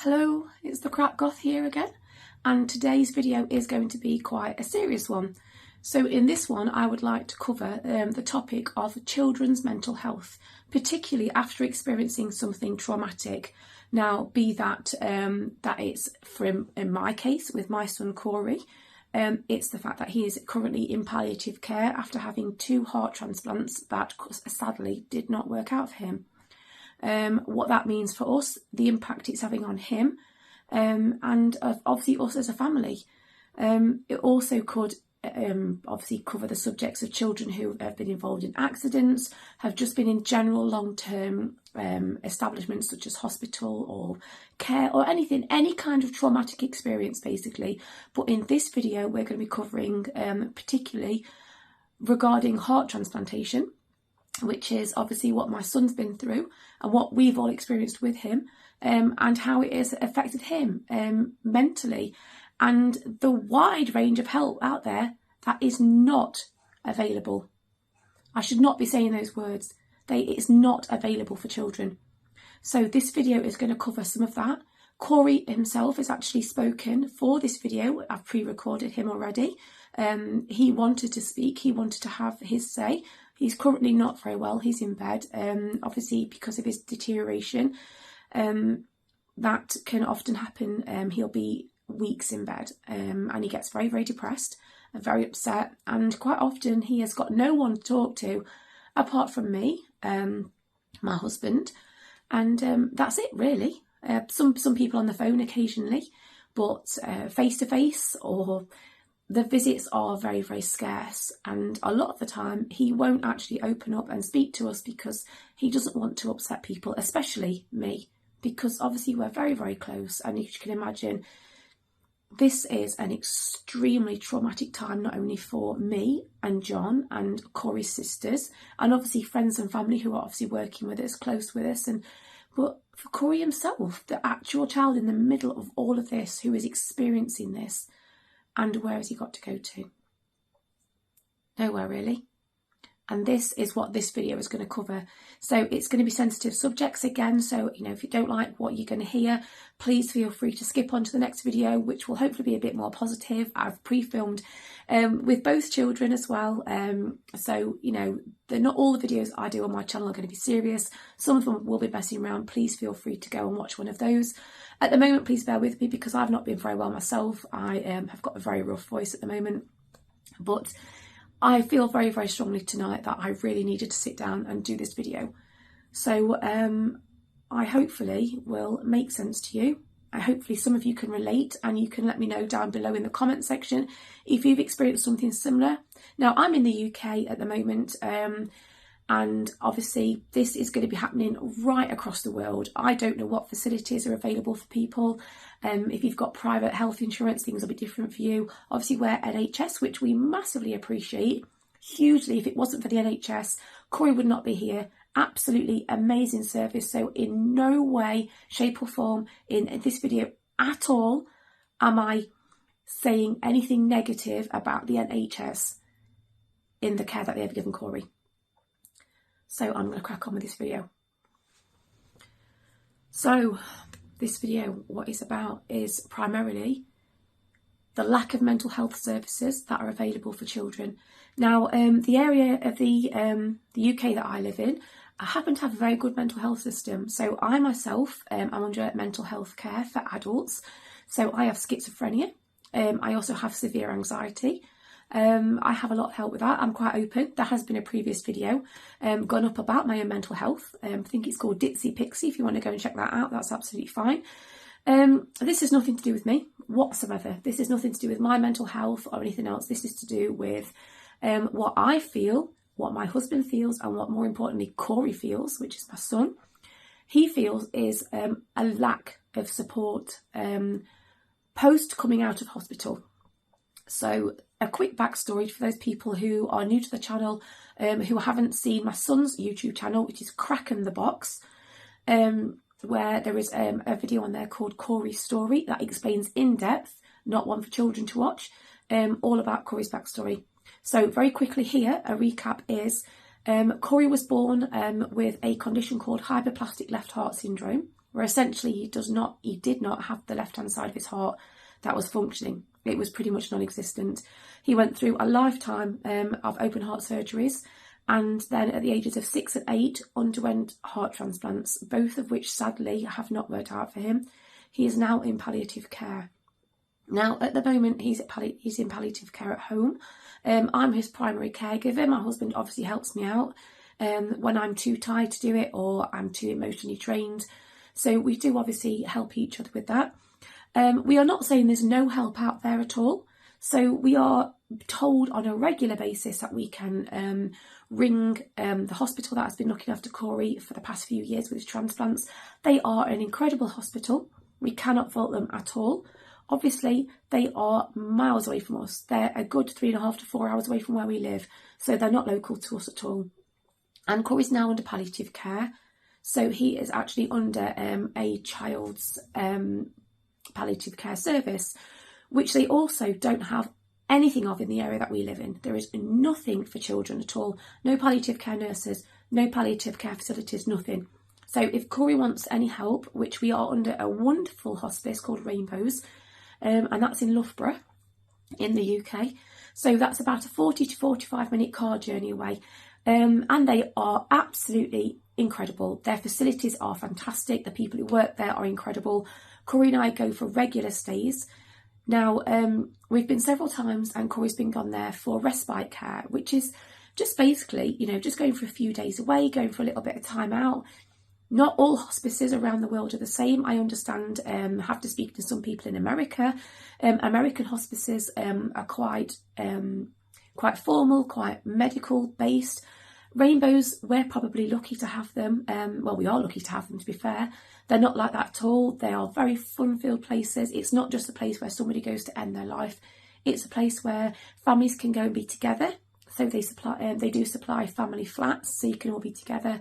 Hello, it's the Crap Goth here again, and today's video is going to be quite a serious one. So in this one I would like to cover the topic of children's mental health, particularly after experiencing something traumatic. Now, be that that it's, in my case with my son Kori, it's the fact that he is currently in palliative care after having 2 heart transplants that sadly did not work out for him. What that means for us, the impact it's having on him, and obviously us as a family. It also could obviously cover the subjects of children who have been involved in accidents, have just been in general long-term establishments such as hospital or care or anything, any kind of traumatic experience basically. But in this video we're going to be covering particularly regarding heart transplantation, which is obviously what my son's been through and what we've all experienced with him, and how it has affected him mentally, and the wide range of help out there that is not available. I should not be saying those words. It is not available for children. So this video is going to cover some of that. Kori himself has actually spoken for this video. I've pre-recorded him already. He wanted to speak, he wanted to have his say. He's currently not very well, he's in bed, obviously because of his deterioration. That can often happen. He'll be weeks in bed, and he gets very, very depressed and very upset, and quite often he has got no one to talk to apart from me, my husband, and that's it really. Some people on the phone occasionally, but face to face, or the visits are very, very scarce, and a lot of the time he won't actually open up and speak to us because he doesn't want to upset people, especially me, because obviously we're very, very close, and you can imagine this is an extremely traumatic time, not only for me and John and Kori's sisters, and obviously friends and family who are obviously working with us, close with us, but for Kori himself, the actual child in the middle of all of this who is experiencing this. And where has he got to go to? Nowhere really. And this is what this video is going to cover. So it's going to be sensitive subjects again. So, you know, if you don't like what you're going to hear, please feel free to skip on to the next video, which will hopefully be a bit more positive. I've pre-filmed with both children as well. So, you know, not all the videos I do on my channel are going to be serious. Some of them will be messing around. Please feel free to go and watch one of those. At the moment, please bear with me because I've not been very well myself. I have got a very rough voice at the moment. But I feel very, very strongly tonight that I really needed to sit down and do this video. So I hopefully will make sense to you. Hopefully some of you can relate, and you can let me know down below in the comment section if you've experienced something similar. Now, I'm in the UK at the moment, and obviously this is going to be happening right across the world. I don't know what facilities are available for people. If you've got private health insurance, things will be different for you. Obviously we're NHS, which we massively appreciate hugely. If it wasn't for the NHS, Kori would not be here. Absolutely amazing service. So in no way, shape or form in this video at all am I saying anything negative about the NHS in the care that they have given Kori. So I'm going to crack on with this video. So this video, what it's about is primarily the lack of mental health services that are available for children. Now, the area of the UK that I live in, I happen to have a very good mental health system. So I myself am under mental health care for adults. So I have schizophrenia. I also have severe anxiety. I have a lot of help with that. I'm quite open. There has been a previous video gone up about my own mental health. I think it's called Ditsy Pixie. If you want to go and check that out, that's absolutely fine. This is nothing to do with me whatsoever. This is nothing to do with my mental health or anything else. This is to do with what I feel, what my husband feels, and what more importantly Kori feels, which is my son. He feels is a lack of support post coming out of hospital. So a quick backstory for those people who are new to the channel, who haven't seen my son's YouTube channel, which is Crack in the Box, where there is a video on there called Kori's Story that explains in depth, not one for children to watch, all about Kori's backstory. So very quickly here, a recap is Kori was born with a condition called hypoplastic left heart syndrome. where essentially he did not have the left-hand side of his heart that was functioning. It was pretty much non-existent. He went through a lifetime of open heart surgeries, and then at the ages of 6 and 8 underwent heart transplants, both of which sadly have not worked out for him. He is now in palliative care. Now, at the moment, he's in palliative care at home. I'm his primary caregiver. My husband obviously helps me out when I'm too tired to do it or I'm too emotionally drained. So we do obviously help each other with that. We are not saying there's no help out there at all. So we are told on a regular basis that we can ring the hospital that has been looking after Kori for the past few years with his transplants. They are an incredible hospital. We cannot fault them at all. Obviously, they are miles away from us. They're a good 3.5 to 4 hours away from where we live. So they're not local to us at all. And Kori's now under palliative care. So he is actually under a child's palliative care service, which they also don't have anything of in the area that we live in. There is nothing for children at all. No palliative care nurses, no palliative care facilities, nothing. So if Kori wants any help, which we are under a wonderful hospice called Rainbows, and that's in Loughborough in the UK. So that's about a 40 to 45 minute car journey away. And they are absolutely incredible. Their facilities are fantastic. The people who work there are incredible. Kori and I go for regular stays. Now, we've been several times and Kori's been gone there for respite care, which is just basically, just going for a few days away, going for a little bit of time out. Not all hospices around the world are the same. I understand, have to speak to some people in America. American hospices are quite formal, quite medical based. Rainbows, we're probably lucky to have them. Well, we are lucky to have them, to be fair. They're not like that at all. They are very fun-filled places. It's not just a place where somebody goes to end their life. It's a place where families can go and be together. So they do supply family flats, so you can all be together.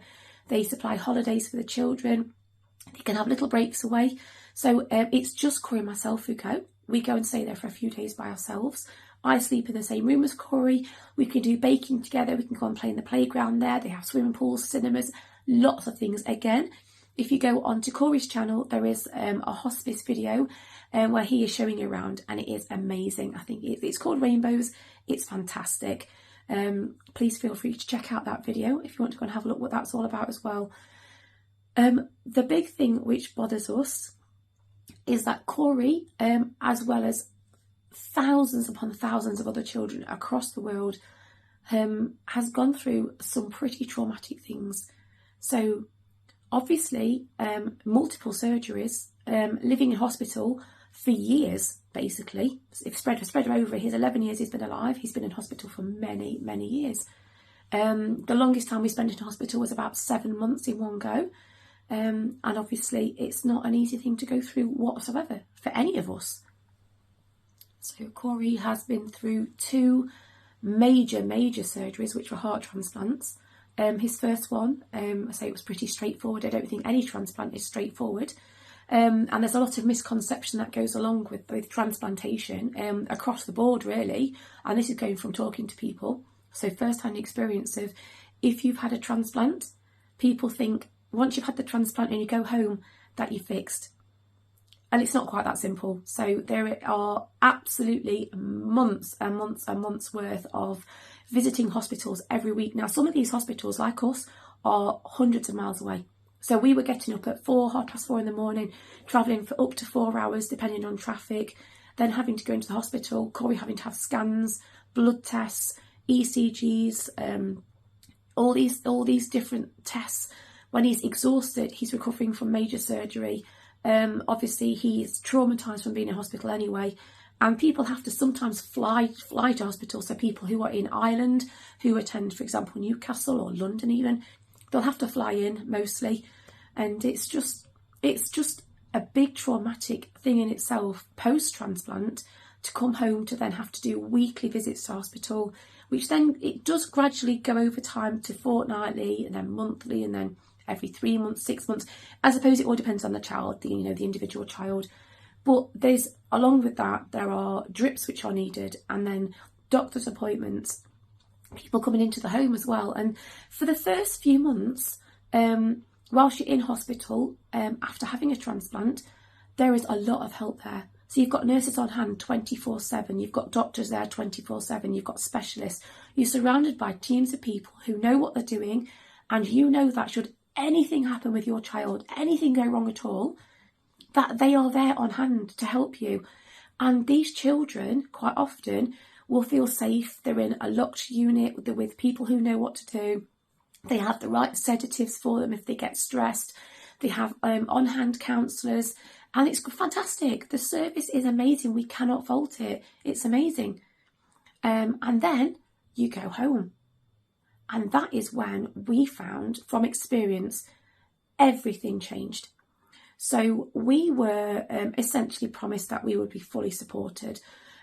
They supply holidays for the children. They can have little breaks away. So it's just Kori and myself who go. We go and stay there for a few days by ourselves. I sleep in the same room as Kori. We can do baking together. We can go and play in the playground there. They have swimming pools, cinemas, lots of things. Again, if you go onto Kori's channel, there is a hospice video where he is showing you around, and it is amazing. I think it's called Rainbows. It's fantastic. Please feel free to check out that video if you want to go and have a look what that's all about as well. The big thing which bothers us is that Kori, as well as thousands upon thousands of other children across the world, has gone through some pretty traumatic things. So obviously multiple surgeries, living in hospital for years, basically. If spread over his 11 years he's been alive, he's been in hospital for many, many years. The longest time we spent in hospital was about 7 months in one go. And obviously it's not an easy thing to go through whatsoever for any of us. So Kori has been through 2 major surgeries, which were heart transplants. His first one, I say it was pretty straightforward. I don't think any transplant is straightforward. And there's a lot of misconception that goes along with transplantation across the board, really. And this is going from talking to people. So first-hand experience of, if you've had a transplant, people think once you've had the transplant and you go home that you're fixed. And it's not quite that simple. So there are absolutely months and months and months worth of visiting hospitals every week. Now, some of these hospitals, like us, are hundreds of miles away. So we were getting up at 4:30 in the morning, travelling for up to 4 hours, depending on traffic, then having to go into the hospital, Kori having to have scans, blood tests, ECGs, all these different tests. When he's exhausted, he's recovering from major surgery. Obviously, he's traumatised from being in hospital anyway. And people have to sometimes fly to hospital. So people who are in Ireland, who attend, for example, Newcastle or London even, they'll have to fly in mostly. And it's just a big traumatic thing in itself, post-transplant, to come home to then have to do weekly visits to hospital, which then it does gradually go over time to fortnightly and then monthly and then every 3 months, 6 months. I suppose it all depends on the child, the individual child. But along with that, there are drips which are needed, and then doctor's appointments, people coming into the home as well. And for the first few months, whilst you're in hospital after having a transplant, there is a lot of help there. So you've got nurses on hand 24/7, you've got doctors there 24/7, you've got specialists. You're surrounded by teams of people who know what they're doing, and you know that should anything happen with your child, anything go wrong at all, that they are there on hand to help you. And these children quite often will feel safe. They're in a locked unit with people who know what to do. They have the right sedatives for them if they get stressed. They have on-hand counsellors, and it's fantastic. The service is amazing. We cannot fault it. It's amazing. And then you go home. And that is when we found, from experience, everything changed. So we were essentially promised that we would be fully supported.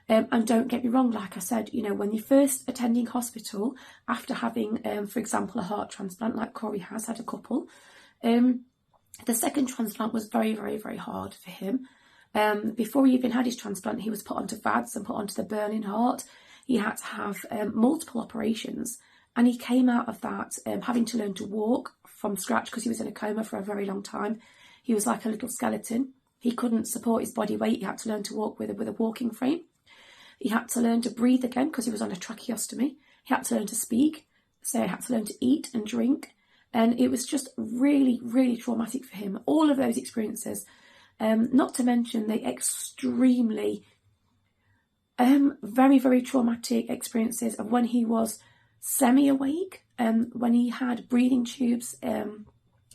And don't get me wrong, like I said, you know, when you're first attending hospital after having, for example, a heart transplant, like Kori has had a couple, the second transplant was very, very, very hard for him. Before he even had his transplant, he was put onto VADS and put onto the burning heart. He had to have multiple operations, and he came out of that having to learn to walk from scratch because he was in a coma for a very long time. He was like a little skeleton. He couldn't support his body weight. He had to learn to walk with a walking frame. He had to learn to breathe again because he was on a tracheostomy. He had to learn to speak. So he had to learn to eat and drink. And it was just really, really traumatic for him. All of those experiences. Not to mention the extremely, very, very traumatic experiences of when he was semi-awake, when he had breathing tubes.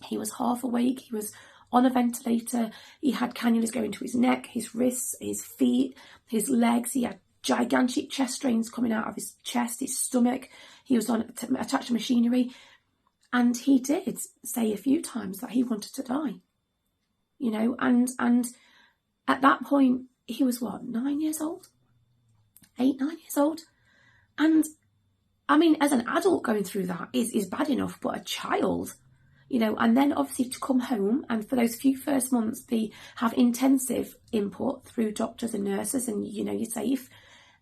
He was half awake. He was on a ventilator. He had cannulas going to his neck, his wrists, his feet, his legs. He had gigantic chest strains coming out of his chest, his stomach. He was on attached to machinery. And he did say a few times that he wanted to die. You know, and at that point, he was what, 9 years old? 8, 9 years old? And I mean, as an adult going through that is bad enough, but a child, you know, and then obviously to come home and for those few first months have intensive input through doctors and nurses and, you know, you're safe.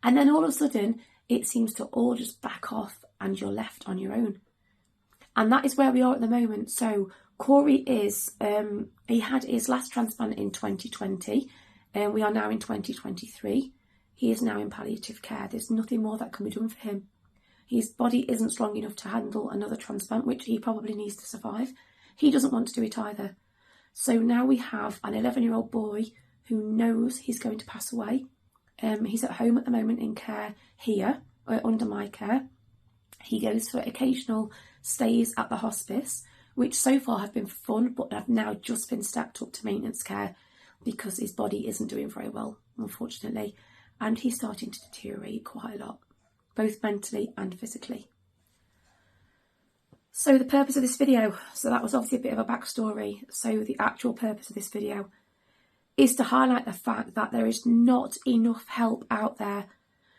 And then all of a sudden it seems to all just back off and you're left on your own. And that is where we are at the moment. So Kori is, he had his last transplant in 2020 and we are now in 2023. He is now in palliative care. There's nothing more that can be done for him. His body isn't strong enough to handle another transplant, which he probably needs to survive. He doesn't want to do it either. So now we have an 11-year-old boy who knows he's going to pass away. He's at home at the moment in care here, under my care. He goes for occasional stays at the hospice, which so far have been fun, but have now just been stepped up to maintenance care because his body isn't doing very well, unfortunately. And he's starting to deteriorate quite a lot, both mentally and physically. So the purpose of this video, so that was obviously a bit of a backstory. So the actual purpose of this video is to highlight the fact that there is not enough help out there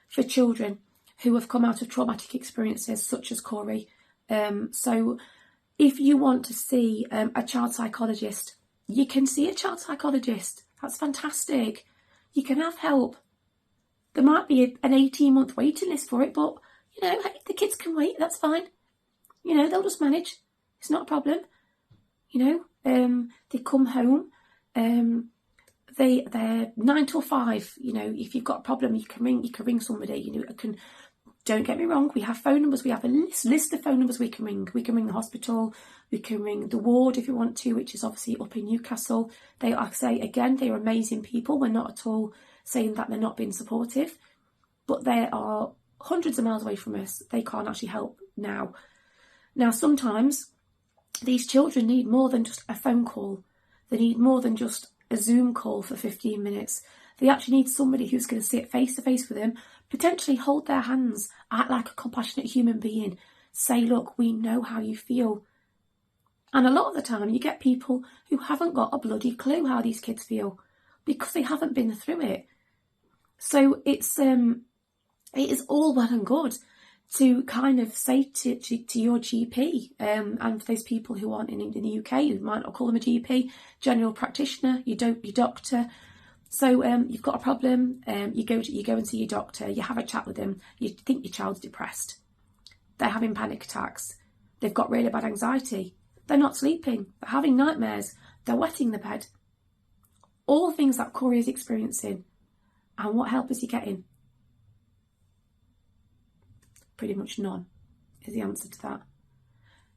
for children who have come out of traumatic experiences such as Kori. So if you want to see a child psychologist, you can see a child psychologist. That's fantastic. You can have help. There might be an 18-month waiting list for it, but, you know, hey, the kids can wait. That's fine. You know, they'll just manage. It's not a problem. You know, they come home. They're 9 till 5. You know, if you've got a problem, you can ring somebody. You know, don't get me wrong. We have phone numbers. We have a list of phone numbers we can ring. We can ring the hospital. We can ring the ward if you want to, which is obviously up in Newcastle. They are, say again, they're amazing people. We're not at all saying that they're not being supportive, but they are hundreds of miles away from us. They can't actually help now. Now, sometimes these children need more than just a phone call. They need more than just a Zoom call for 15 minutes. They actually need somebody who's going to sit face to face with them, potentially hold their hands, act like a compassionate human being, say, look, we know how you feel. And a lot of the time you get people who haven't got a bloody clue how these kids feel because they haven't been through it. So it is all well and good to kind of say to your GP, and for those people who aren't in the UK, you might not call them a GP, general practitioner, your doctor. So you've got a problem, you go and see your doctor, you have a chat with them, you think your child's depressed, they're having panic attacks, they've got really bad anxiety, They're not sleeping. They're having nightmares. They're wetting the bed. All things that Kori is experiencing. And what help is he getting? Pretty much none is the answer to that.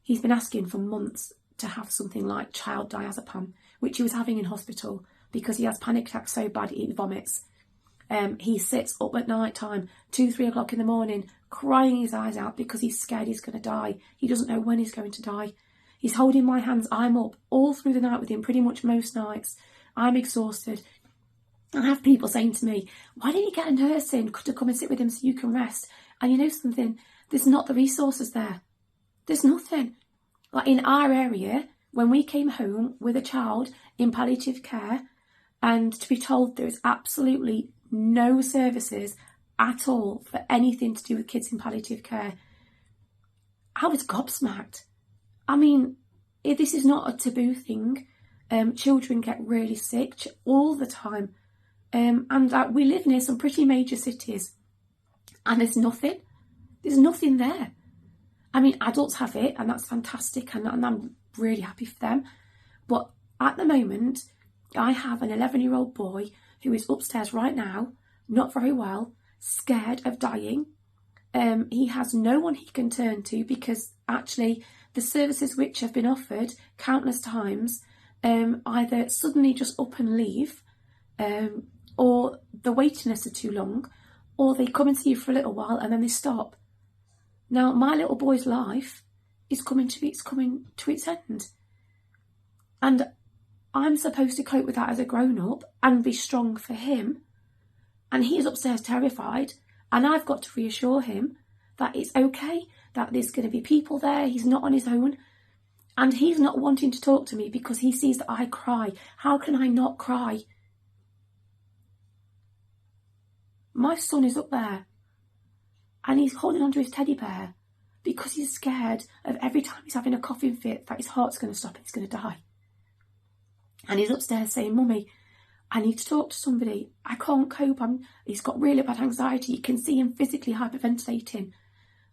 He's been asking for months to have something like child diazepam, which he was having in hospital because he has panic attacks so bad he vomits. He sits up at night time, 2, 3 o'clock in the morning, crying his eyes out because he's scared he's going to die. He doesn't know when he's going to die. He's holding my hands. I'm up all through the night with him, pretty much most nights. I'm exhausted. I have people saying to me, why don't you get a nurse in to come and sit with him so you can rest? And you know something? There's not the resources there. There's nothing. Like in our area, when we came home with a child in palliative care, and to be told there is absolutely no services at all for anything to do with kids in palliative care, I was gobsmacked. I mean, this is not a taboo thing. Children get really sick all the time. And we live near some pretty major cities, and there's nothing. There's nothing there. I mean, adults have it, and that's fantastic, and I'm really happy for them. But at the moment, I have an 11-year-old boy who is upstairs right now, not very well, scared of dying. He has no one he can turn to because actually the services which have been offered countless times either suddenly just up and leave, or the waiting lists are too long, or they come and see you for a little while and then they stop. Now, my little boy's life is coming to its end. And I'm supposed to cope with that as a grown-up and be strong for him. And he's upstairs terrified. And I've got to reassure him that it's okay, that there's going to be people there, he's not on his own. And he's not wanting to talk to me because he sees that I cry. How can I not cry? My son is up there and he's holding onto his teddy bear because he's scared of every time he's having a coughing fit that his heart's going to stop and he's going to die. And he's upstairs saying, Mummy, I need to talk to somebody. I can't cope. He's got really bad anxiety. You can see him physically hyperventilating.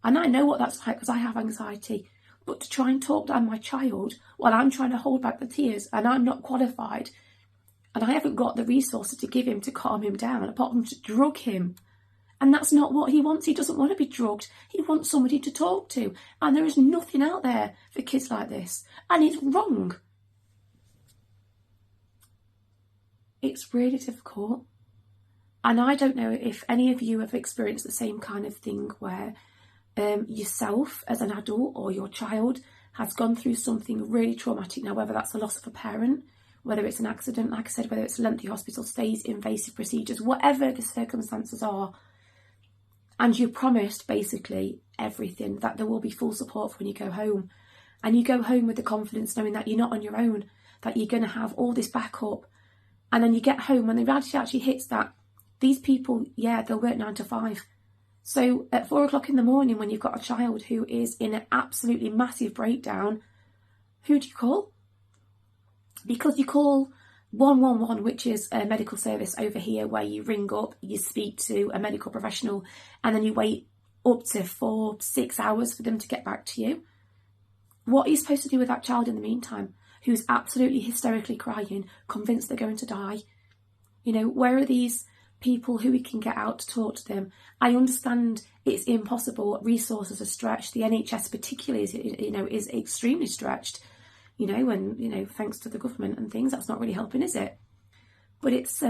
And I know what that's like because I have anxiety. But to try and talk down my child while I'm trying to hold back the tears and I'm not qualified and I haven't got the resources to give him to calm him down apart from to drug him. And that's not what he wants. He doesn't want to be drugged. He wants somebody to talk to. And there is nothing out there for kids like this. And it's wrong. It's really difficult. And I don't know if any of you have experienced the same kind of thing where yourself as an adult or your child has gone through something really traumatic. Now, whether that's the loss of a parent, whether it's an accident, like I said, whether it's lengthy hospital stays, invasive procedures, whatever the circumstances are, and you're promised basically everything, that there will be full support for when you go home. And you go home with the confidence knowing that you're not on your own, that you're going to have all this backup. And then you get home and the reality actually hits that these people, yeah, they'll work 9 to 5. So at 4 o'clock in the morning, when you've got a child who is in an absolutely massive breakdown, who do you call? Because you call 111, which is a medical service over here where you ring up, you speak to a medical professional, and then you wait up to 4-6 hours for them to get back to you. What are you supposed to do with that child in the meantime, who's absolutely hysterically crying, convinced they're going to die? You know, where are these people who we can get out to talk to them? I understand it's impossible. Resources are stretched. The NHS particularly is extremely stretched, and, thanks to the government and things, that's not really helping, is it? But it's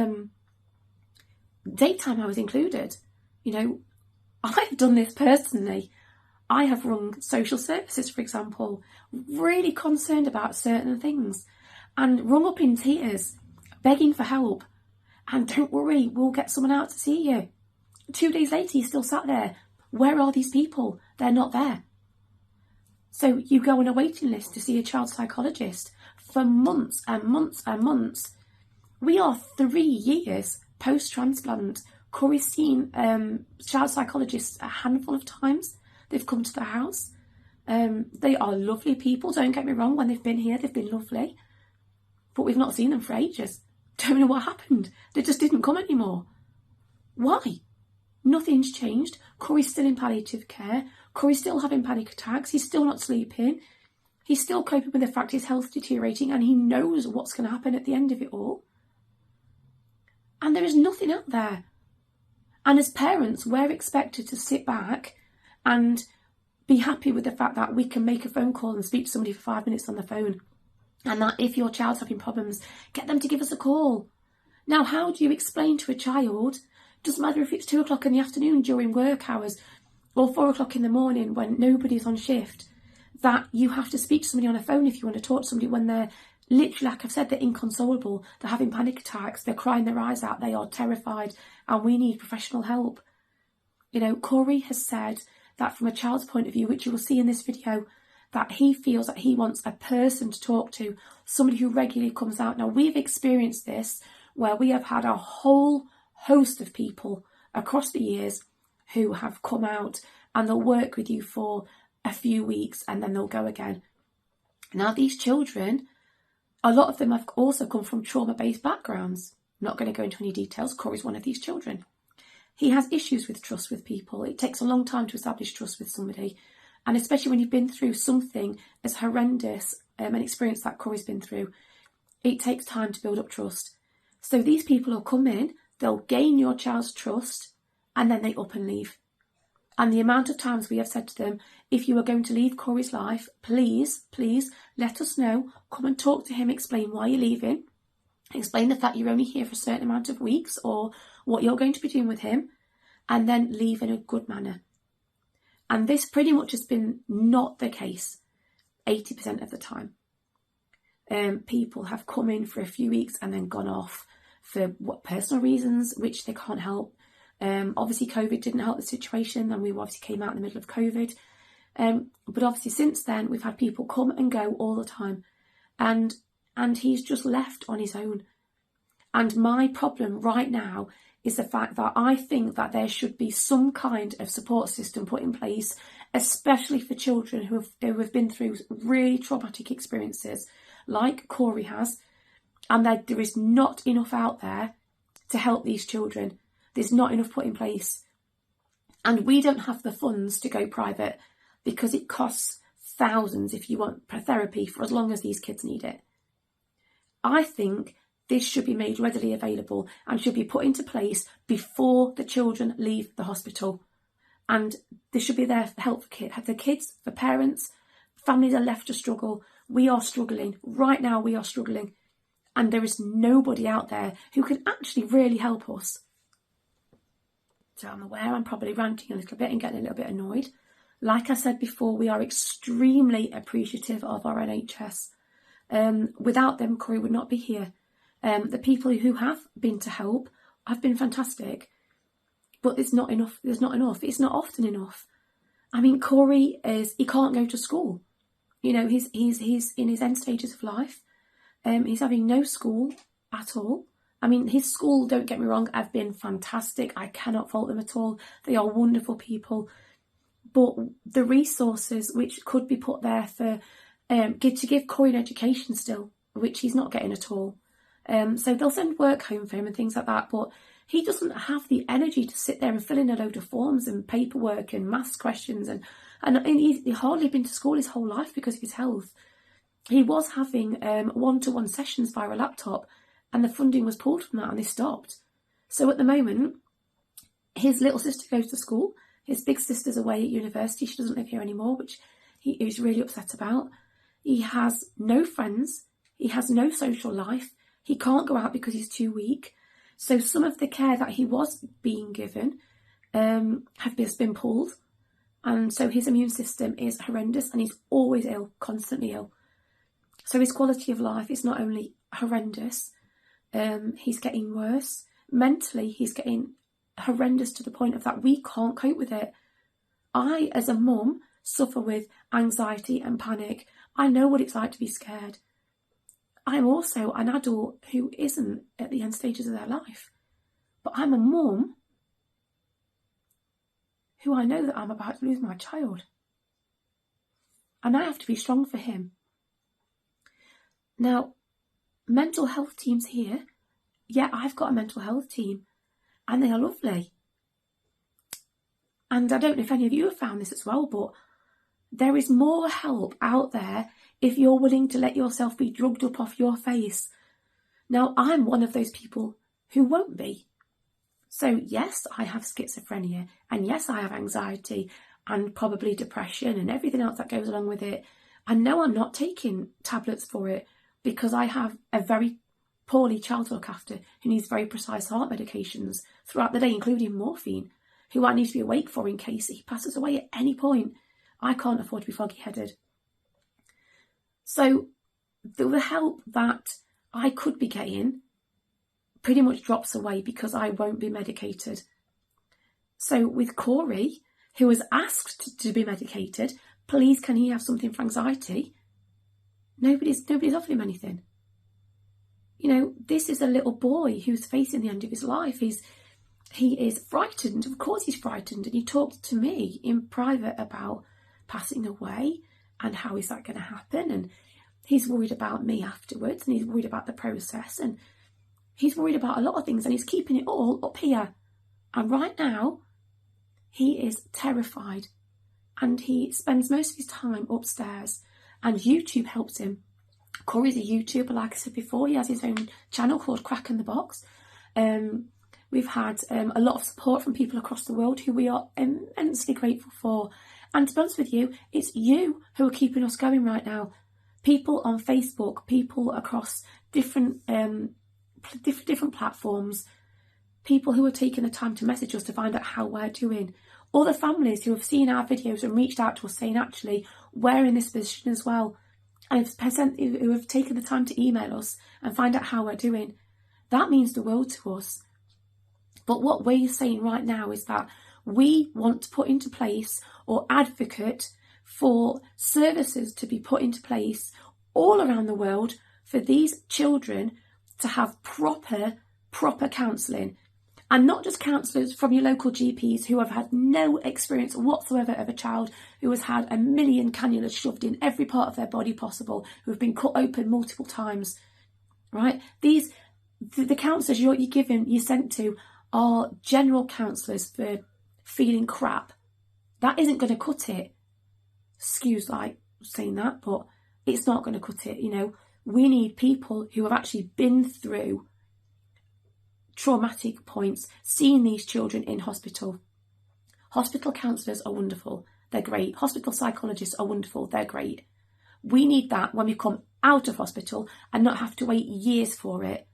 daytime hours included. I've done this personally. I have rung social services, for example, really concerned about certain things and rung up in tears, begging for help. And don't worry, we'll get someone out to see you. 2 days later, you're still sat there. Where are these people? They're not there. So you go on a waiting list to see a child psychologist for months and months and months. We are 3 years post-transplant. Kori's seen child psychologists a handful of times. They've come to the house. They are lovely people, don't get me wrong. When they've been here, they've been lovely. But we've not seen them for ages. Don't know what happened. They just didn't come anymore. Why? Nothing's changed. Kori's still in palliative care. Kori's still having panic attacks. He's still not sleeping. He's still coping with the fact his health's deteriorating, and he knows what's going to happen at the end of it all. And there is nothing out there. And as parents, we're expected to sit back and be happy with the fact that we can make a phone call and speak to somebody for 5 minutes on the phone. And that if your child's having problems, get them to give us a call. Now, how do you explain to a child, doesn't matter if it's 2 o'clock in the afternoon during work hours or 4 o'clock in the morning when nobody's on shift, that you have to speak to somebody on a phone if you want to talk to somebody when they're literally, like I've said, they're inconsolable, they're having panic attacks, they're crying their eyes out, they are terrified, and we need professional help. You know, Kori has said that from a child's point of view, which you will see in this video, that he feels that he wants a person to talk to, somebody who regularly comes out. Now, we've experienced this where we have had a whole host of people across the years who have come out and they'll work with you for a few weeks and then they'll go again. Now, these children, a lot of them have also come from trauma-based backgrounds. I'm not going to go into any details. Kori's one of these children. He has issues with trust with people. It takes a long time to establish trust with somebody. And especially when you've been through something as horrendous, an experience that Kori's been through, it takes time to build up trust. So these people will come in, they'll gain your child's trust, and then they up and leave. And the amount of times we have said to them, if you are going to leave Kori's life, please let us know. Come and talk to him, explain why you're leaving. Explain the fact you're only here for a certain amount of weeks or what you're going to be doing with him, and then leave in a good manner. And this pretty much has been not the case 80% of the time. People have come in for a few weeks and then gone off for personal reasons, which they can't help. Obviously, COVID didn't help the situation, and we obviously came out in the middle of COVID. But obviously, since then, we've had people come and go all the time, and he's just left on his own. And my problem right now is the fact that I think that there should be some kind of support system put in place, especially for children who have been through really traumatic experiences, like Kori has, and that there is not enough out there to help these children. There's not enough put in place. And we don't have the funds to go private because it costs thousands if you want therapy for as long as these kids need it. I think this should be made readily available and should be put into place before the children leave the hospital. And this should be there for help for the kids, for parents. Families are left to struggle. We are struggling. Right now we are struggling. And there is nobody out there who can actually really help us. So I'm aware I'm probably ranting a little bit and getting a little bit annoyed. Like I said before, we are extremely appreciative of our NHS. Without them, Kori would not be here. The people who have been to help have been fantastic, but it's not enough. There's not enough. It's not often enough. I mean, Kori he can't go to school. You know, he's in his end stages of life. He's having no school at all. I mean, his school, don't get me wrong, have been fantastic. I cannot fault them at all. They are wonderful people. But the resources which could be put there for to give Kori an education still, which he's not getting at all. So they'll send work home for him and things like that, but he doesn't have the energy to sit there and fill in a load of forms and paperwork and maths questions. And he's hardly been to school his whole life because of his health. He was having one-to-one sessions via a laptop, and the funding was pulled from that and they stopped. So at the moment, his little sister goes to school. His big sister's away at university. She doesn't live here anymore, which he's really upset about. He has no friends. He has no social life. He can't go out because he's too weak. So some of the care that he was being given has been pulled. And so his immune system is horrendous and he's always ill, constantly ill. So his quality of life is not only horrendous, he's getting worse. Mentally, he's getting horrendous to the point of that we can't cope with it. I, as a mum, suffer with anxiety and panic. I know what it's like to be scared. I'm also an adult who isn't at the end stages of their life. But I'm a mum who I know that I'm about to lose my child. And I have to be strong for him. Now, mental health teams here, yeah, I've got a mental health team and they are lovely. And I don't know if any of you have found this as well, but there is more help out there if you're willing to let yourself be drugged up off your face. Now, I'm one of those people who won't be. So yes, I have schizophrenia, and yes, I have anxiety and probably depression and everything else that goes along with it. And no, I'm not taking tablets for it, because I have a very poorly child to look after who needs very precise heart medications throughout the day, including morphine, who I need to be awake for in case he passes away at any point. I can't afford to be foggy-headed. So the help that I could be getting pretty much drops away because I won't be medicated. So with Kori, who was asked to be medicated, please can he have something for anxiety? Nobody's offered him anything. You know, this is a little boy who's facing the end of his life. He is frightened. Of course he's frightened. And he talked to me in private about passing away and how is that going to happen. And he's worried about me afterwards, and he's worried about the process, and he's worried about a lot of things, and he's keeping it all up here. And right now, he is terrified, and he spends most of his time upstairs, and YouTube helps him. Kori's a YouTuber, like I said before. He has his own channel called Crack in the Box. We've had a lot of support from people across the world who we are immensely grateful for. And to be honest with you, it's you who are keeping us going right now. People on Facebook, people across different platforms, people who are taking the time to message us to find out how we're doing. Other families who have seen our videos and reached out to us saying, actually, we're in this position as well. And who have taken the time to email us and find out how we're doing. That means the world to us. But what we're saying right now is that we want to put into place or advocate for services to be put into place all around the world for these children to have proper counselling. And not just counsellors from your local GPs who have had no experience whatsoever of a child who has had 1 million cannulas shoved in every part of their body possible, who have been cut open multiple times, right? The counsellors you're sent to are general counsellors for feeling crap. That isn't going to cut it. Excuse like saying that, but it's not going to cut it. You know, we need people who have actually been through traumatic points, seeing these children in hospital. Hospital counsellors are wonderful. They're great. Hospital psychologists are wonderful. They're great. We need that when we come out of hospital and not have to wait years for it,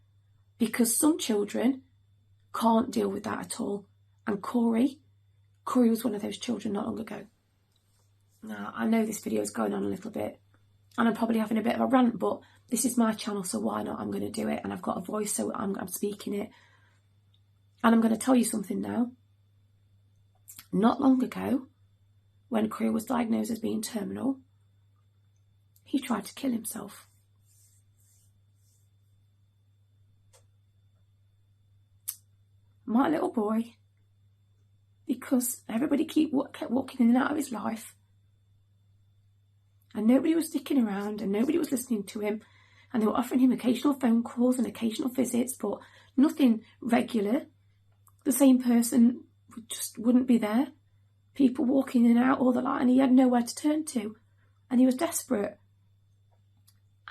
because some children can't deal with that at all. And Kori was one of those children not long ago. Now, I know this video is going on a little bit and I'm probably having a bit of a rant, but this is my channel, so why not? I'm going to do it, and I've got a voice, so I'm speaking it. And I'm going to tell you something now. Not long ago, when Kori was diagnosed as being terminal, he tried to kill himself. My little boy, because everybody kept walking in and out of his life, and nobody was sticking around, and nobody was listening to him, and they were offering him occasional phone calls and occasional visits, but nothing regular. The same person just wouldn't be there. People walking in and out all the time, and he had nowhere to turn to, and he was desperate.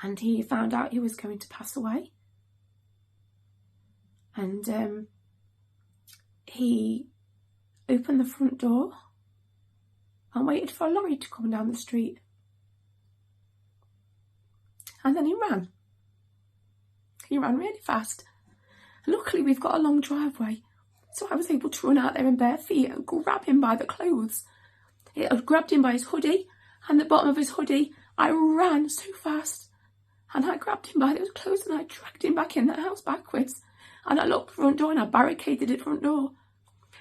And he found out he was going to pass away, and he opened the front door and waited for a lorry to come down the street. And then he ran. He ran really fast. Luckily, we've got a long driveway, so I was able to run out there in bare feet and grab him by the clothes. I grabbed him by his hoodie, and the bottom of his hoodie. I ran so fast, and I grabbed him by those clothes and I dragged him back in the house backwards. And I locked the front door and I barricaded the front door.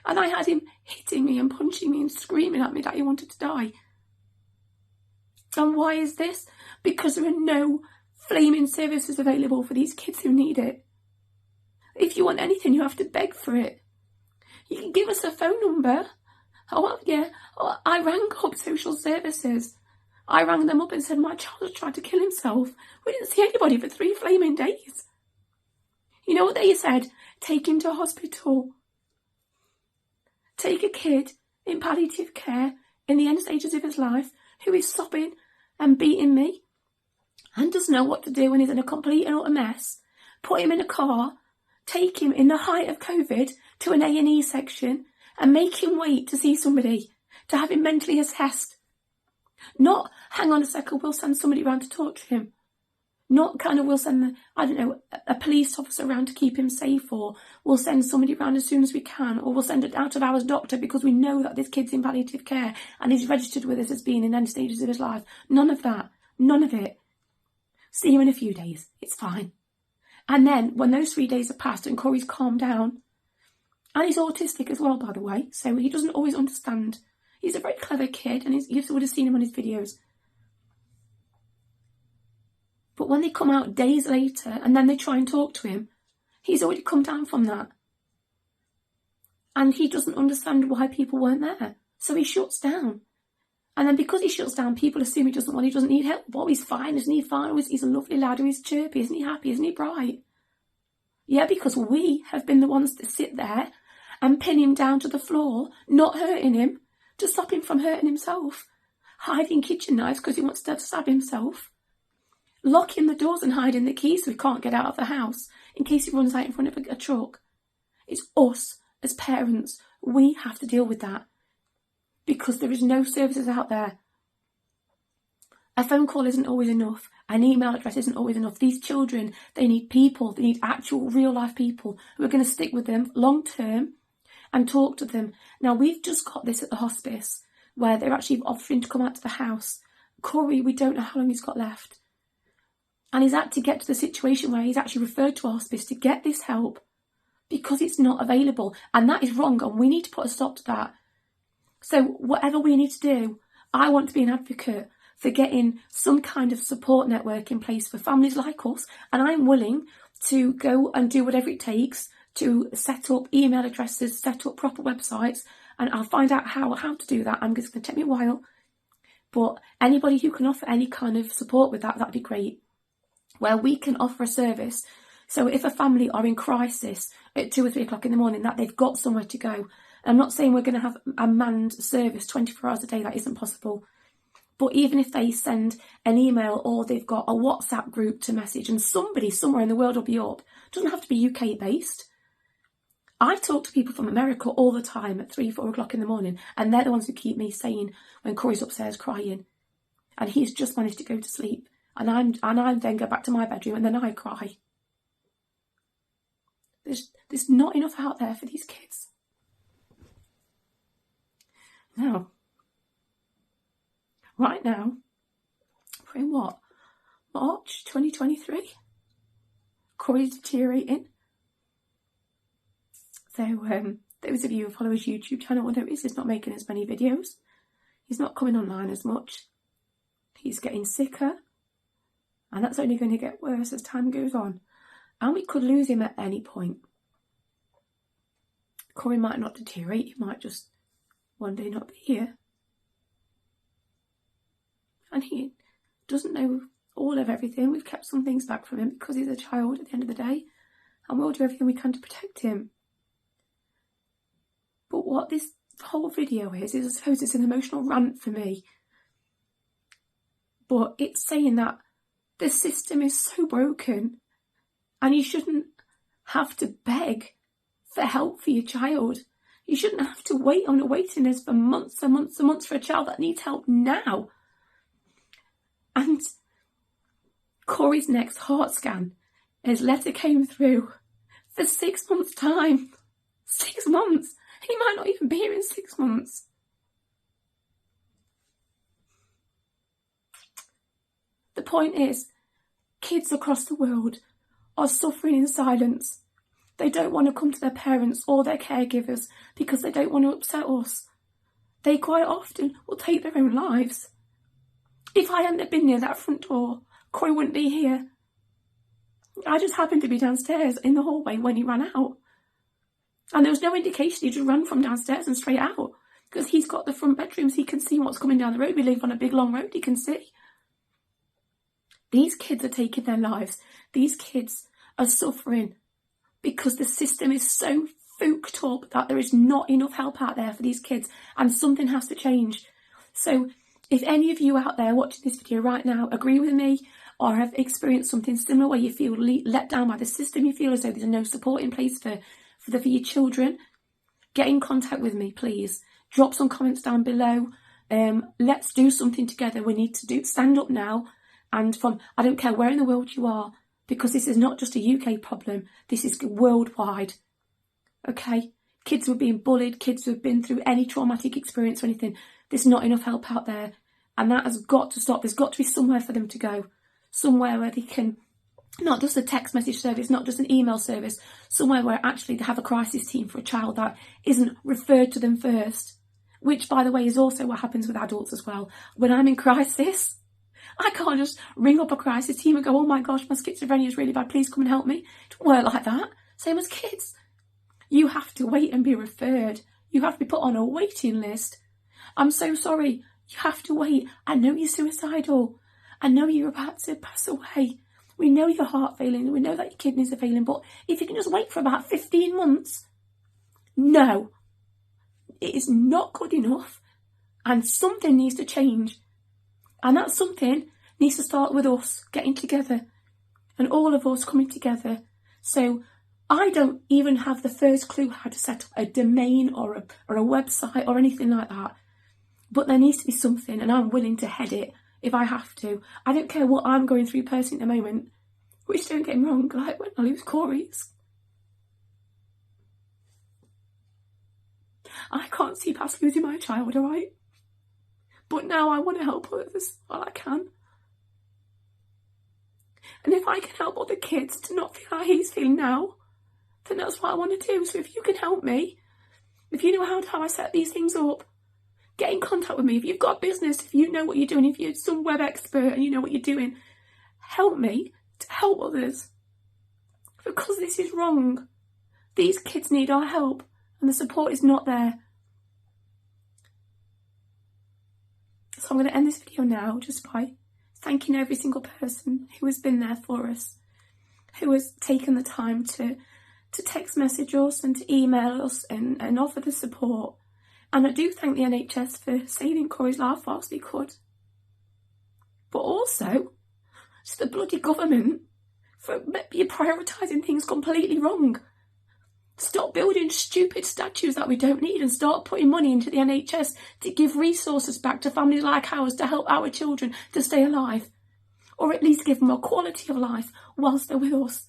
And I had him hitting me and punching me and screaming at me that he wanted to die. And why is this? Because there are no flaming services available for these kids who need it. If you want anything, you have to beg for it. You can give us a phone number. Oh, well, yeah. Oh, I rang up social services. I rang them up and said my child has tried to kill himself. We didn't see anybody for 3 flaming days. You know what they said? Take him to hospital. Take a kid in palliative care in the end stages of his life who is sobbing and beating me and doesn't know what to do and is in a complete and utter mess, put him in a car, take him in the height of COVID to an A&E section and make him wait to see somebody, to have him mentally assessed. Not, hang on a second, we'll send somebody around to talk to him. Not kind of, we'll send, a police officer around to keep him safe, or we'll send somebody around as soon as we can, or we'll send an out-of-hours doctor because we know that this kid's in palliative care and he's registered with us as being in end stages of his life. None of that. None of it. See you in a few days. It's fine. And then, when those 3 days have passed and Kori's calmed down, and he's autistic as well, by the way, so he doesn't always understand. He's a very clever kid, and you would have seen him on his videos. But when they come out days later and then they try and talk to him, he's already come down from that. And he doesn't understand why people weren't there. So he shuts down. And then because he shuts down, people assume he doesn't need help. Well, he's fine, isn't he fine? He's a lovely lad, or he's chirpy, isn't he happy, isn't he bright? Yeah, because we have been the ones to sit there and pin him down to the floor, not hurting him, to stop him from hurting himself. Hiding kitchen knives because he wants to stab himself. Locking the doors and hiding the keys so he can't get out of the house in case he runs out in front of a truck. It's us as parents. We have to deal with that because there is no services out there. A phone call isn't always enough. An email address isn't always enough. These children, they need people. They need actual real life people who are going to stick with them long term and talk to them. Now, we've just got this at the hospice where they're actually offering to come out to the house. Kori, we don't know how long he's got left. And he's had to get to the situation where he's actually referred to a hospice to get this help because it's not available. And that is wrong, and we need to put a stop to that. So whatever we need to do, I want to be an advocate for getting some kind of support network in place for families like us. And I'm willing to go and do whatever it takes to set up email addresses, set up proper websites, and I'll find out how to do that. It's going to take me a while. But anybody who can offer any kind of support with that, that'd be great. Where we can offer a service. So if a family are in crisis at 2 or 3 o'clock in the morning, that they've got somewhere to go. I'm not saying we're going to have a manned service 24 hours a day. That isn't possible. But even if they send an email or they've got a WhatsApp group to message and somebody somewhere in the world will be up. It doesn't have to be UK based. I talk to people from America all the time at 3, 4 o'clock in the morning, and they're the ones who keep me sane when Kori's upstairs crying. And he's just managed to go to sleep. And I then go back to my bedroom and then I cry. There's not enough out there for these kids. Now, right now, we're in what? March 2023? Kori's deteriorating. So, those of you who follow his YouTube channel will notice he's not making as many videos. He's not coming online as much. He's getting sicker. And that's only going to get worse as time goes on. And we could lose him at any point. Kori might not deteriorate. He might just one day not be here. And he doesn't know all of everything. We've kept some things back from him because he's a child at the end of the day. And we'll do everything we can to protect him. But what this whole video is I suppose it's an emotional rant for me. But it's saying that the system is so broken and you shouldn't have to beg for help for your child. You shouldn't have to wait on a waiting list for months and months and months for a child that needs help now. And Kori's next heart scan, his letter came through for 6 months' time. 6 months. He might not even be here in 6 months. The point is, kids across the world are suffering in silence. They don't want to come to their parents or their caregivers because they don't want to upset us. They quite often will take their own lives. If I hadn't been near that front door, Kori wouldn't be here. I just happened to be downstairs in the hallway when he ran out. And there was no indication he just ran from downstairs and straight out because he's got the front bedrooms. He can see what's coming down the road. We live on a big long road. He can see. These kids are taking their lives. These kids are suffering because the system is so fooked up that there is not enough help out there for these kids and something has to change. So if any of you out there watching this video right now agree with me or have experienced something similar where you feel let down by the system, you feel as though there's no support in place for your children, get in contact with me, please. Drop some comments down below. Let's do something together. We need to stand up now. And I don't care where in the world you are, because this is not just a UK problem. This is worldwide. Okay? Kids who are being bullied, kids who have been through any traumatic experience or anything. There's not enough help out there. And that has got to stop. There's got to be somewhere for them to go. Somewhere where they can, not just a text message service, not just an email service, somewhere where actually they have a crisis team for a child that isn't referred to them first. Which, by the way, is also what happens with adults as well. When I'm in crisis, I can't just ring up a crisis team and go, oh my gosh, my schizophrenia is really bad, please come and help me. It don't work like that. Same as kids. You have to wait and be referred. You have to be put on a waiting list. I'm so sorry. You have to wait. I know you're suicidal. I know you're about to pass away. We know your heart failing. We know that your kidneys are failing. But if you can just wait for about 15 months, no. It is not good enough. And something needs to change. And that something needs to start with us getting together. And all of us coming together. So I don't even have the first clue how to set up a domain or a website or anything like that. But there needs to be something, and I'm willing to head it if I have to. I don't care what I'm going through personally at the moment. Which, don't get me wrong, like when I lose Kori, I can't see past losing my child, alright? But now I want to help others while I can. And if I can help other kids to not feel how he's feeling now, then that's what I want to do. So if you can help me, if you know how I set these things up, get in contact with me. If you've got a business, if you know what you're doing, if you're some web expert and you know what you're doing, help me to help others. Because this is wrong. These kids need our help and the support is not there. So I'm going to end this video now just by thanking every single person who has been there for us, who has taken the time to text message us and to email us and offer the support. And I do thank the NHS for saving Kori's life whilst they could. But also, just the bloody government for prioritising things completely wrong. Stop building stupid statues that we don't need and start putting money into the NHS to give resources back to families like ours to help our children to stay alive. Or at least give them a quality of life whilst they're with us.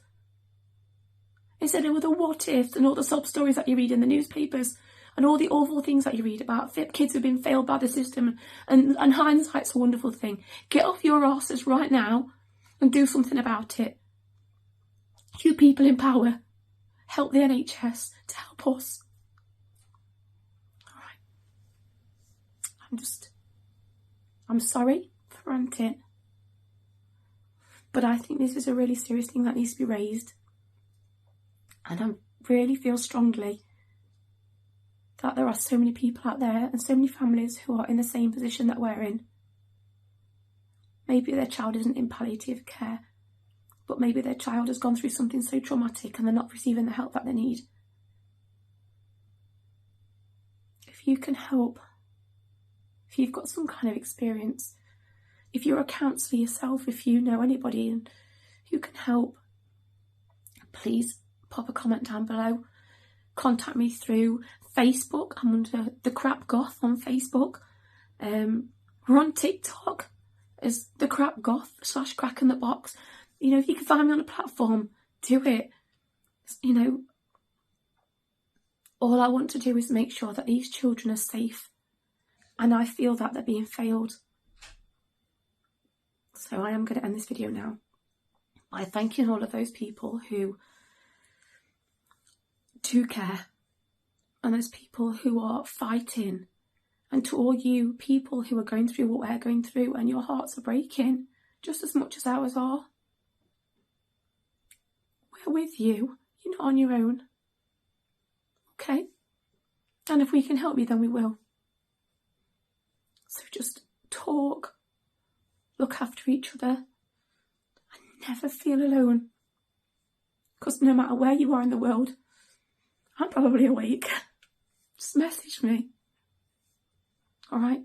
Instead of all the what ifs and all the sob stories that you read in the newspapers and all the awful things that you read about kids who've been failed by the system, and hindsight's a wonderful thing. Get off your asses right now and do something about it. You people in power, help the NHS to help us. Alright. I'm sorry for ranting, but I think this is a really serious thing that needs to be raised. And I really feel strongly that there are so many people out there and so many families who are in the same position that we're in. Maybe their child isn't in palliative care, but maybe their child has gone through something so traumatic and they're not receiving the help that they need. If you can help, if you've got some kind of experience, if you're a counsellor yourself, if you know anybody who can help, please pop a comment down below. Contact me through Facebook. I'm under The Crap Goth on Facebook. We're on TikTok as The Crap Goth / Crack in the Box. You know, if you can find me on a platform, do it. You know, all I want to do is make sure that these children are safe. And I feel that they're being failed. So I am going to end this video now by thanking all of those people who do care, and those people who are fighting, and to all you people who are going through what we're going through and your hearts are breaking just as much as ours are. We're with you. You're not on your own. Okay? And if we can help you, then we will. So just talk, look after each other, and never feel alone. Because no matter where you are in the world, I'm probably awake. Just message me. Alright?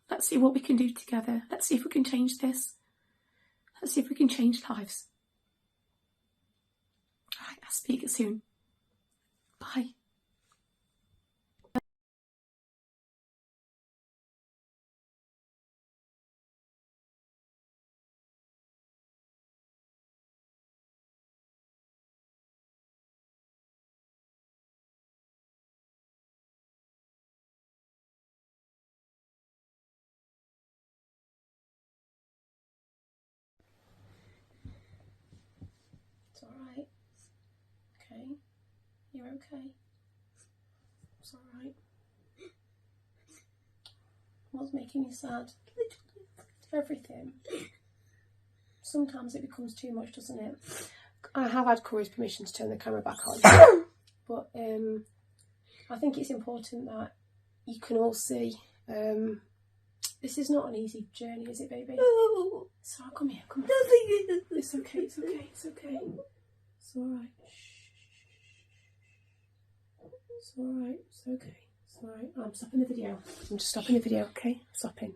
Let's see what we can do together. Let's see if we can change this. Let's see if we can change lives. Alright, I'll speak soon. Bye. It's alright. Okay. You're okay. It's alright. What's making you sad? Everything. Sometimes it becomes too much, doesn't it? I have had Kori's permission to turn the camera back on. But I think it's important that you can all see this is not an easy journey, is it, baby? No. So come here, come on. It's okay, it's okay, it's okay. It's alright. It's alright, it's okay. It's alright. I'm stopping the video. I'm just stopping the video, okay? Stopping.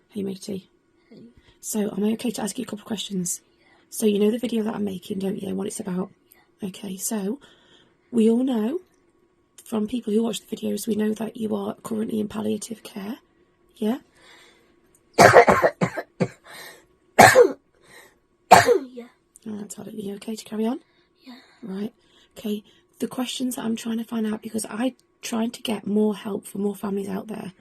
Hey matey. Hey. So am I okay to ask you a couple of questions? Yeah. So you know the video that I'm making, don't you, and what it's about? Yeah. Okay, so we all know from people who watch the videos, we know that you are currently in palliative care. Yeah? Yeah. Alright, Todd, are you okay to carry on? Yeah. Right. Okay. The questions that I'm trying to find out, because I'm trying to get more help for more families out there.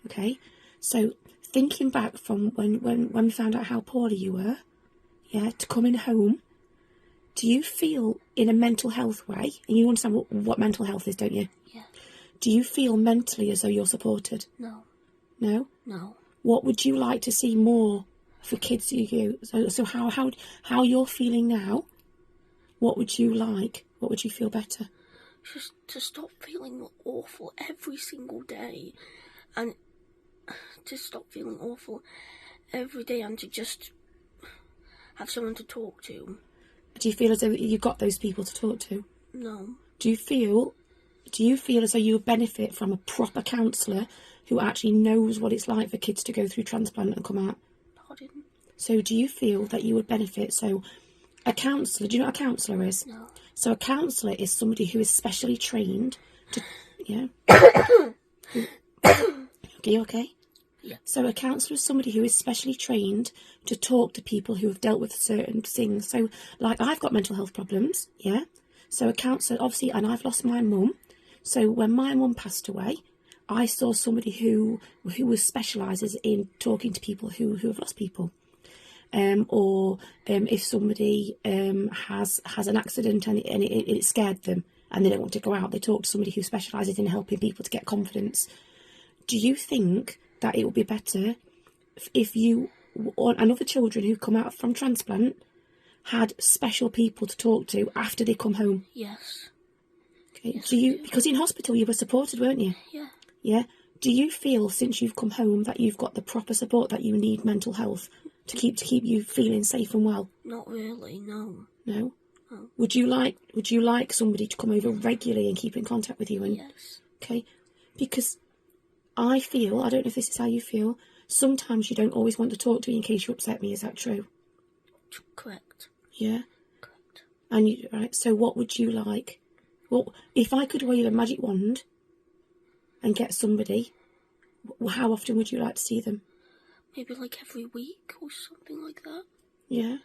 Okay. So thinking back from when we found out how poorly you were, yeah, to coming home, do you feel in a mental health way, and you understand what mental health is, don't you? Yeah. Do you feel mentally as though you're supported? No. No? No. What would you like to see more for kids you? So how you're feeling now, what would you like? What would you feel better? Just to stop feeling awful every single day, and to stop feeling awful every day, and to just have someone to talk to. Do you feel as though you've got those people to talk to? No. Do you feel as though you would benefit from a proper counsellor who actually knows what it's like for kids to go through transplant and come out? Pardon? So do you feel that you would benefit? So a counsellor, do you know what a counsellor is? No. So a counsellor is somebody who is specially trained to, yeah? Okay, you okay? Yeah. So a counsellor is somebody who is specially trained to talk to people who have dealt with certain things. So, like, I've got mental health problems, yeah? So a counsellor, obviously, and I've lost my mum. So when my mum passed away, I saw somebody who specialises in talking to people who have lost people. Or if somebody has an accident and it scared them and they don't want to go out, they talk to somebody who specialises in helping people to get confidence. Do you think that it would be better if you and other children who come out from transplant had special people to talk to after they come home? Yes. Okay. Yes, Because in hospital you were supported, weren't you? Yeah. Yeah. Do you feel since you've come home that you've got the proper support that you need mental health to keep you feeling safe and well? Not really, no. No? No. Would you like somebody to come over regularly and keep in contact with you? And Yes. okay. Because I feel, I don't know if this is how you feel, sometimes you don't always want to talk to me in case you upset me. Is that true? Correct. Yeah? Correct. And you, right, so what would you like? Well, if I could wave a magic wand and get somebody, how often would you like to see them? Maybe like every week or something like that. Yeah.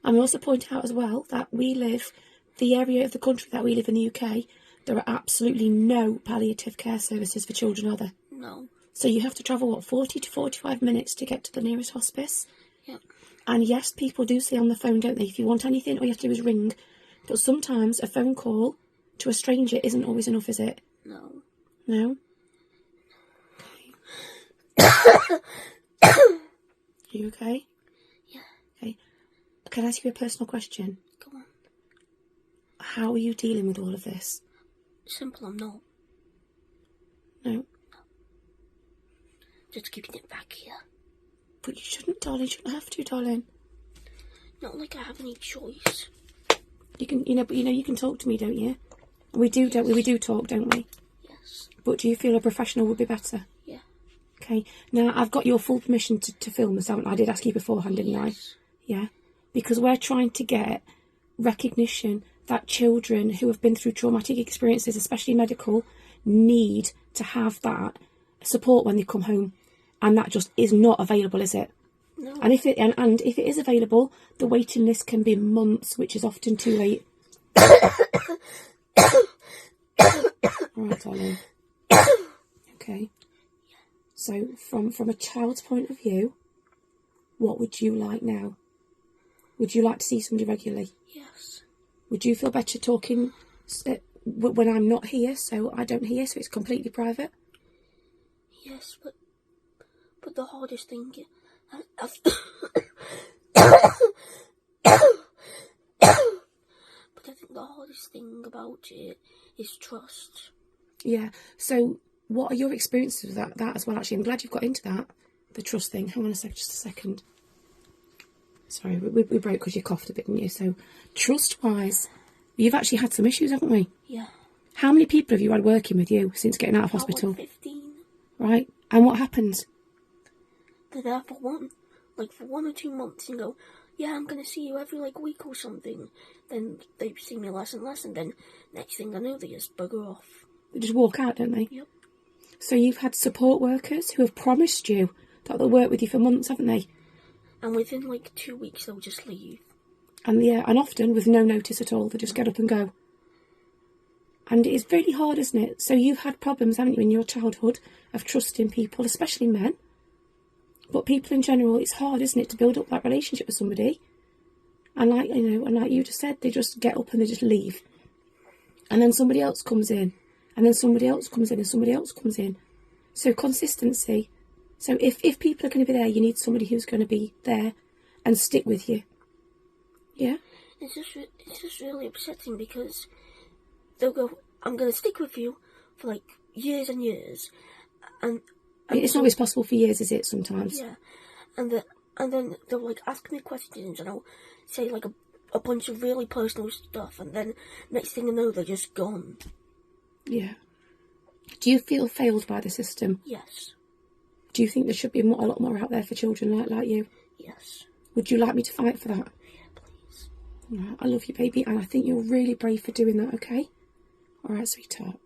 And we also point out as well that the area of the country that we live in, the UK, there are absolutely no palliative care services for children, are there? No. So you have to travel, 40 to 45 minutes to get to the nearest hospice? Yep. And yes, people do say on the phone, don't they, if you want anything, all you have to do is ring. But sometimes a phone call to a stranger isn't always enough, is it? No. No? Are you okay? Yeah. Okay. Can I ask you a personal question? Go on. How are you dealing with all of this? Simple, I'm not. No? Just keeping it back here. But you shouldn't, darling. You shouldn't have to, darling. Not like I have any choice. You can, but you can talk to me, don't you? We do, don't we? We do talk, don't we? Yes. But do you feel a professional would be better? Yeah. Okay. Now, I've got your full permission to film this, haven't I? I did ask you beforehand, didn't I? Yeah. Because we're trying to get recognition that children who have been through traumatic experiences, especially medical, need to have that support when they come home. And that just is not available, is it? No. And if it is available, the waiting list can be months, which is often too late. All right, darling. Okay. So, from a child's point of view, what would you like now? Would you like to see somebody regularly? Yes. Would you feel better talking when I'm not here, so I don't hear, so it's completely private? Yes, but the hardest thing, but I think the hardest thing about it is trust. Yeah. So, what are your experiences with that as well? Actually, I'm glad you've got into that, the trust thing. Hang on just a second. Sorry, we broke because you coughed a bit, didn't you? So, trust-wise, you've actually had some issues, haven't we? Yeah. How many people have you had working with you since getting out of hospital? Like 15. Right. And what happens? They're there for 1 or 2 months and go, yeah, I'm going to see you every week or something. Then they see me less and less, and then next thing I know, they just bugger off. They just walk out, don't they? Yep. So you've had support workers who have promised you that they'll work with you for months, haven't they? And within 2 weeks, they'll just leave. And and often with no notice at all, they just get up and go. And it is really hard, isn't it? So you've had problems, haven't you, in your childhood of trusting people, especially men. But people in general, it's hard, isn't it, to build up that relationship with somebody. And like you just said, they just get up and they just leave. And then somebody else comes in. And then somebody else comes in and somebody else comes in. So consistency. So if people are going to be there, you need somebody who's going to be there and stick with you. Yeah? It's just really upsetting because they'll go, I'm going to stick with you for years and years. And it's not always possible for years, is it, sometimes? Yeah. And then they'll ask me questions and I'll say a bunch of really personal stuff, and then next thing I know, they're just gone. Yeah. Do you feel failed by the system? Yes. Do you think there should be a lot more out there for children like you? Yes. Would you like me to fight for that? Yeah, please. All right, I love you, baby, and I think you're really brave for doing that, okay? All right, sweetheart.